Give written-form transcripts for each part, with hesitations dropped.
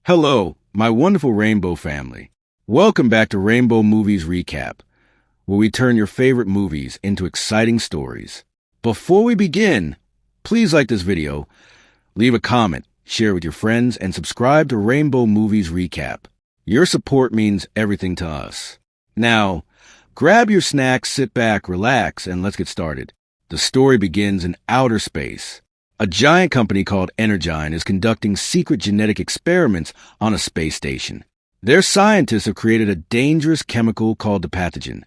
Hello, my wonderful Rainbow family. Welcome back to Rainbow Movies Recap, where we turn your favorite movies into exciting stories. Before we begin, please like this video, leave a comment, share it with your friends, and subscribe to Rainbow Movies Recap. Your support means everything to us. Now, grab your snacks, sit back, relax, and let's get started. The story begins in outer space. A giant company called Energyne is conducting secret genetic experiments on a space station. Their scientists have created a dangerous chemical called the pathogen,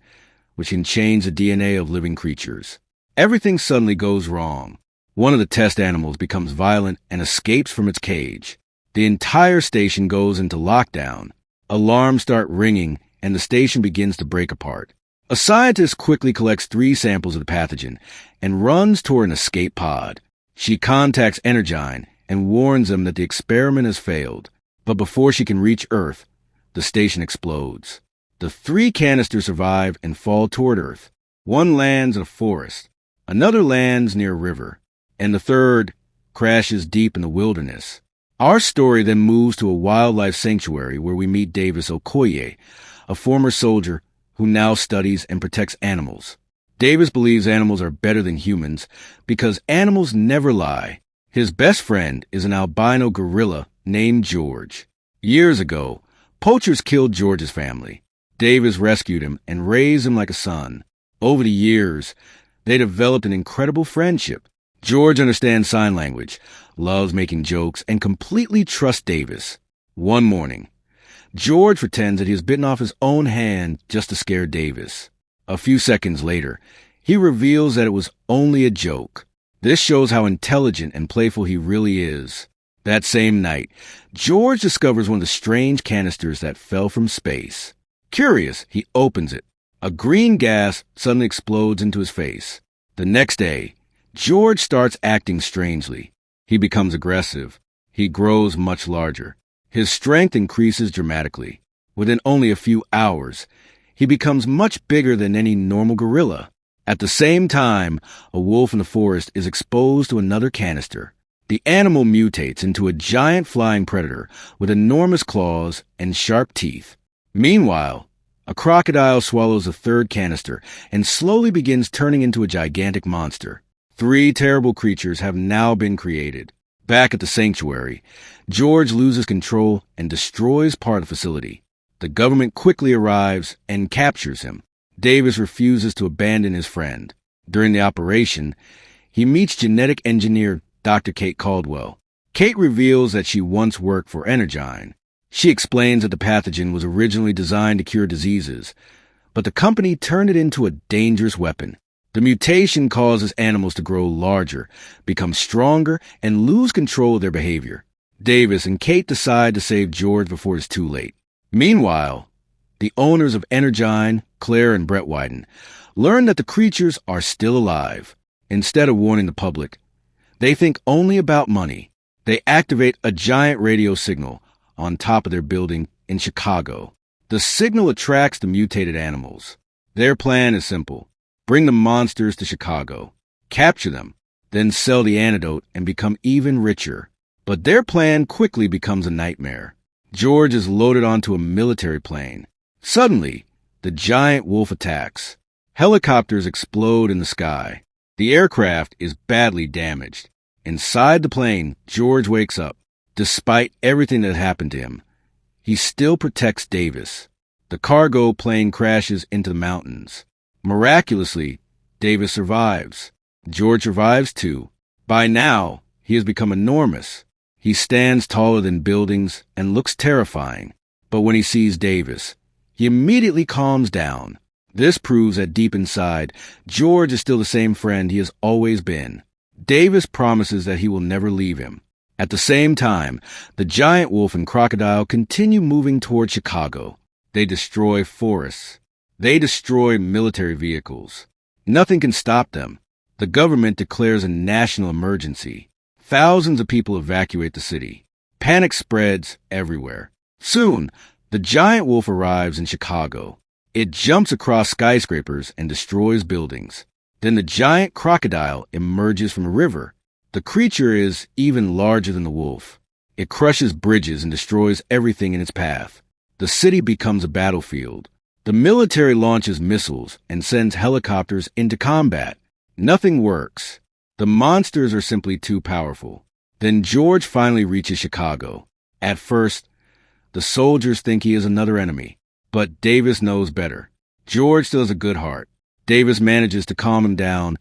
which can change the DNA of living creatures. Everything suddenly goes wrong. One of the test animals becomes violent and escapes from its cage. The entire station goes into lockdown. Alarms start ringing, and the station begins to break apart. A scientist quickly collects 3 samples of the pathogen and runs toward an escape pod. She contacts Energyne and warns them that the experiment has failed. But before she can reach Earth, the station explodes. The 3 canisters survive and fall toward Earth. One lands in a forest, another lands near a river, and the third crashes deep in the wilderness. Our story then moves to a wildlife sanctuary where we meet Davis Okoye, a former soldier who now studies and protects animals. Davis believes animals are better than humans because animals never lie. His best friend is an albino gorilla named George. Years ago, poachers killed George's family. Davis rescued him and raised him like a son. Over the years, they developed an incredible friendship. George understands sign language, loves making jokes, and completely trusts Davis. One morning, George pretends that he has bitten off his own hand just to scare Davis. A few seconds later, he reveals that it was only a joke. This shows how intelligent and playful he really is. That same night, George discovers one of the strange canisters that fell from space. Curious, he opens it. A green gas suddenly explodes into his face. The next day, George starts acting strangely. He becomes aggressive. He grows much larger. His strength increases dramatically. Within only a few hours, he becomes much bigger than any normal gorilla. At the same time, a wolf in the forest is exposed to another canister. The animal mutates into a giant flying predator with enormous claws and sharp teeth. Meanwhile, a crocodile swallows the 3rd canister and slowly begins turning into a gigantic monster. 3 terrible creatures have now been created. Back at the sanctuary, George loses control and destroys part of the facility. The government quickly arrives and captures him. Davis refuses to abandon his friend. During the operation, he meets genetic engineer Dr. Kate Caldwell. Kate reveals that she once worked for Energyne. She explains that the pathogen was originally designed to cure diseases, but the company turned it into a dangerous weapon. The mutation causes animals to grow larger, become stronger, and lose control of their behavior. Davis and Kate decide to save George before it's too late. Meanwhile, the owners of Energyne, Claire and Brett Wyden, learn that the creatures are still alive. Instead of warning the public, they think only about money. They activate a giant radio signal on top of their building in Chicago. The signal attracts the mutated animals. Their plan is simple: bring the monsters to Chicago, capture them, then sell the antidote and become even richer. But their plan quickly becomes a nightmare. George is loaded onto a military plane. Suddenly, the giant wolf attacks. Helicopters explode in the sky. The aircraft is badly damaged. Inside the plane, George wakes up. Despite everything that happened to him, he still protects Davis. The cargo plane crashes into the mountains. Miraculously, Davis survives. George survives too. By now, he has become enormous. He stands taller than buildings and looks terrifying. But when he sees Davis, he immediately calms down. This proves that deep inside, George is still the same friend he has always been. Davis promises that he will never leave him. At the same time, the giant wolf and crocodile continue moving toward Chicago. They destroy forests. They destroy military vehicles. Nothing can stop them. The government declares a national emergency. Thousands of people evacuate the city. Panic spreads everywhere. Soon, the giant wolf arrives in Chicago. It jumps across skyscrapers and destroys buildings. Then the giant crocodile emerges from a river. The creature is even larger than the wolf. It crushes bridges and destroys everything in its path. The city becomes a battlefield. The military launches missiles and sends helicopters into combat. Nothing works. The monsters are simply too powerful. Then George finally reaches Chicago. At first, the soldiers think he is another enemy, but Davis knows better. George still has a good heart. Davis manages to calm him down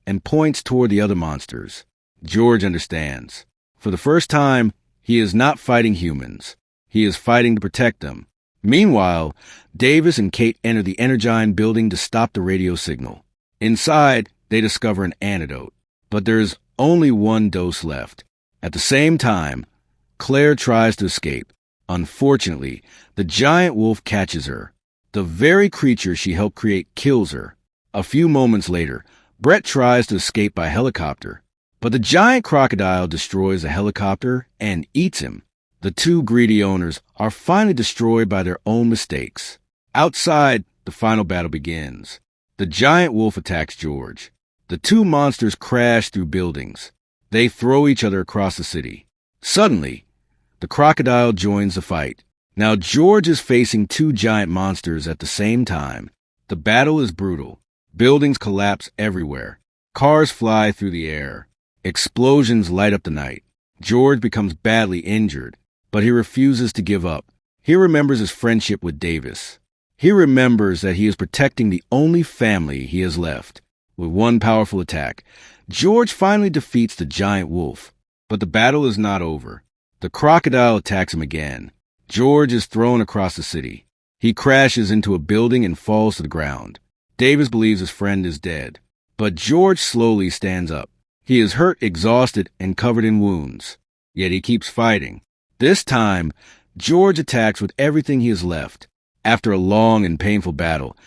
and points toward the other monsters. George understands. For the first time, he is not fighting humans. He is fighting to protect them. Meanwhile, Davis and Kate enter the Energyne building to stop the radio signal. Inside, they discover an antidote, but there is only one dose left. At the same time, Claire tries to escape. Unfortunately, the giant wolf catches her. The very creature she helped create kills her. A few moments later, Brett tries to escape by helicopter, but the giant crocodile destroys the helicopter and eats him. The two greedy owners are finally destroyed by their own mistakes. Outside, the final battle begins. The giant wolf attacks George. The two monsters crash through buildings. They throw each other across the city. Suddenly, the crocodile joins the fight. Now George is facing two giant monsters at the same time. The battle is brutal. Buildings collapse everywhere. Cars fly through the air. Explosions light up the night. George becomes badly injured, but he refuses to give up. He remembers his friendship with Davis. He remembers that he is protecting the only family he has left. With one powerful attack, George finally defeats the giant wolf. But the battle is not over. The crocodile attacks him again. George is thrown across the city. He crashes into a building and falls to the ground. Davis believes his friend is dead, but George slowly stands up. He is hurt, exhausted, and covered in wounds. Yet he keeps fighting. This time, George attacks with everything he has left. After a long and painful battle,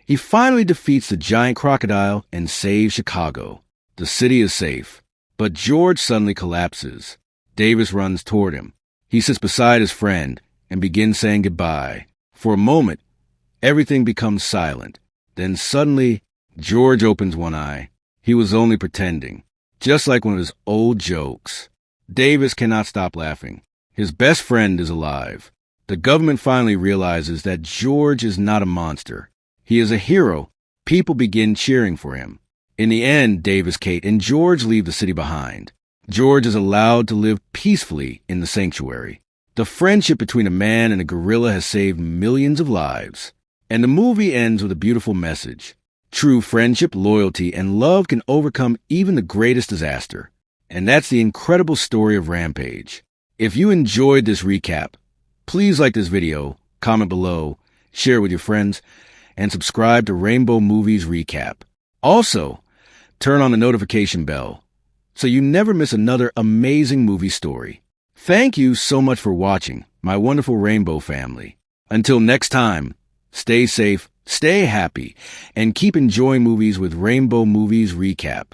he finally defeats the giant crocodile and saves Chicago. The city is safe, but George suddenly collapses. Davis runs toward him. He sits beside his friend and begins saying goodbye. For a moment, everything becomes silent. Then suddenly, George opens one eye. He was only pretending, just like one of his old jokes. Davis cannot stop laughing. His best friend is alive. The government finally realizes that George is not a monster. He is a hero. People begin cheering for him. In the end, Davis, Kate, and George leave the city behind. George is allowed to live peacefully in the sanctuary. The friendship between a man and a gorilla has saved millions of lives. And the movie ends with a beautiful message. True friendship, loyalty, and love can overcome even the greatest disaster. And that's the incredible story of Rampage. If you enjoyed this recap, please like this video, comment below, share it with your friends, and subscribe to Rainbow Movies Recap. Also, turn on the notification bell so you never miss another amazing movie story. Thank you so much for watching, my wonderful Rainbow family. Until next time, stay safe, stay happy, and keep enjoying movies with Rainbow Movies Recap.